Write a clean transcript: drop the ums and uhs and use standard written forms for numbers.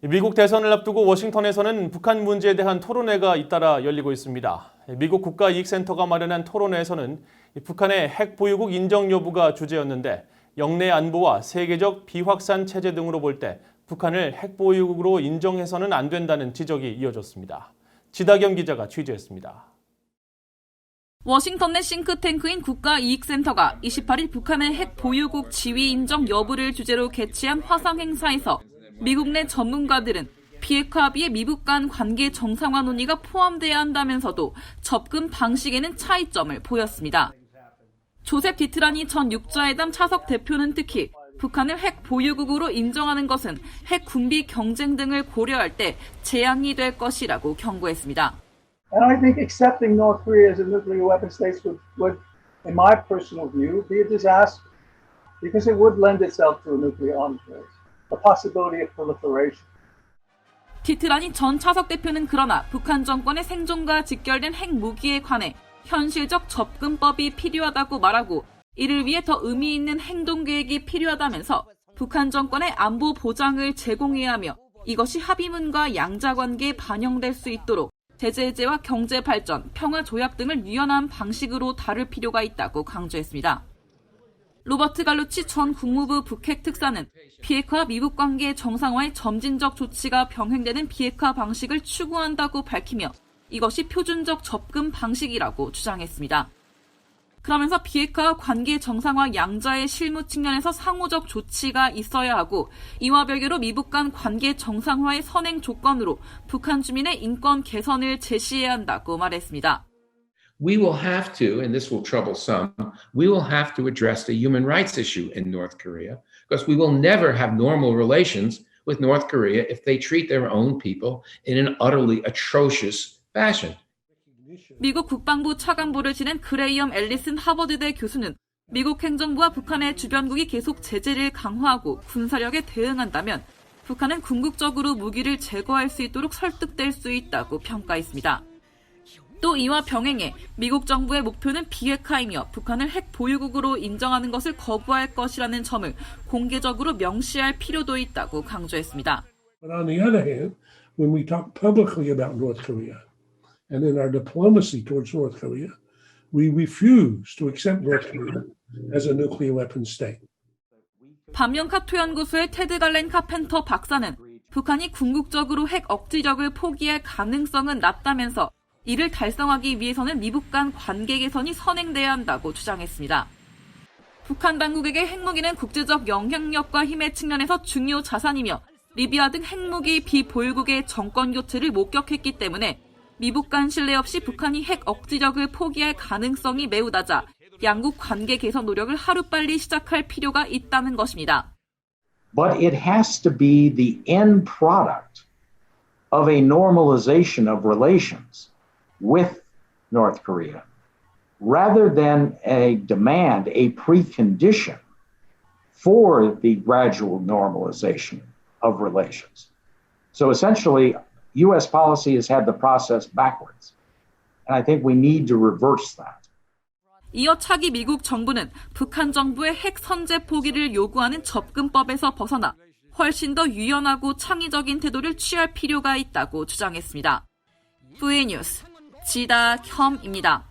미국 대선을 앞두고 워싱턴에서는 북한 문제에 대한 토론회가 잇따라 열리고 있습니다. 미국 국가이익센터가 마련한 토론회에서는 북한의 핵 보유국 인정 여부가 주제였는데 영내 안보와 세계적 비확산 체제 등으로 볼 때 북한을 핵 보유국으로 인정해서는 안 된다는 지적이 이어졌습니다. 지다경 기자가 취재했습니다. 워싱턴 내 싱크탱크인 국가이익센터가 28일 북한의 핵 보유국 지위 인정 여부를 주제로 개최한 화상 행사에서 미국 내 전문가들은 비핵화 합의에 미국 간 관계 정상화 논의가 포함돼야 한다면서도 접근 방식에는 차이점을 보였습니다. 조셉 디트라니 전 육자회담 차석 대표는 특히 북한을 핵 보유국으로 인정하는 것은 핵 군비 경쟁 등을 고려할 때 재앙이 될 것이라고 경고했습니다. And I think accepting North Korea as a nuclear weapon state would, in my personal view, be a disaster because it would lend itself to a nuclear arms race, the possibility of proliferation. 디트라니 전 차석 대표는 그러나 북한 정권의 생존과 직결된 핵무기에 관해 현실적 접근법이 필요하다고 말하고 이를 위해 더 의미 있는 행동 계획이 필요하다면서 북한 정권의 안보 보장을 제공해야 하며 이것이 합의문과 양자 관계에 반영될 수 있도록 제재 해제와 경제 발전, 평화 조약 등을 유연한 방식으로 다룰 필요가 있다고 강조했습니다. 로버트 갈루치 전 국무부 북핵 특사는 비핵화와 미국 관계 정상화의 점진적 조치가 병행되는 비핵화 방식을 추구한다고 밝히며 이것이 표준적 접근 방식이라고 주장했습니다. 그러면서 비핵화와 관계 정상화 양자의 실무 측면에서 상호적 조치가 있어야 하고 이와 별개로 미국 간 관계 정상화의 선행 조건으로 북한 주민의 인권 개선을 제시해야 한다고 말했습니다. We will have to, and this will trouble some, we will have to address the human rights issue in North Korea because we will never have normal relations with North Korea if they treat their own people in an utterly atrocious fashion. 미국 국방부 차관보를 지낸 그레이엄 앨리슨 하버드대 교수는 미국 행정부와 북한의 주변국이 계속 제재를 강화하고 군사력에 대응한다면 북한은 궁극적으로 무기를 제거할 수 있도록 설득될 수 있다고 평가했습니다. 또 이와 병행해 미국 정부의 목표는 비핵화이며 북한을 핵 보유국으로 인정하는 것을 거부할 것이라는 점을 공개적으로 명시할 필요도 있다고 강조했습니다. But on the other hand, when we talk publicly about North Korea and in our diplomacy towards North Korea, we refuse to accept North Korea as a nuclear weapon state. 반면 카토 연구소의 테드 갈렌 카펜터 박사는 북한이 궁극적으로 핵 억지력을 포기할 가능성은 낮다면서 이를 달성하기 위해서는 미국 간 관계 개선이 선행돼야 한다고 주장했습니다. 북한 당국에게 핵무기는 국제적 영향력과 힘의 측면에서 중요 자산이며 리비아 등 핵무기 비보유국의 정권 교체를 목격했기 때문에 미국 간 신뢰 없이 북한이 핵 억지력을 포기할 가능성이 매우 낮아 양국 관계 개선 노력을 하루빨리 시작할 필요가 있다는 것입니다. But it has to be the end product of a normalization of relations with North Korea, rather than a demand, a precondition for the gradual normalization of relations. So essentially, U.S. policy has had the process backwards, and I think we need to reverse that. 이어 차기 미국 정부는 북한 정부의 핵 선제 포기를 요구하는 접근법에서 벗어나 훨씬 더 유연하고 창의적인 태도를 취할 필요가 있다고 주장했습니다. VA 뉴스 지다겸입니다.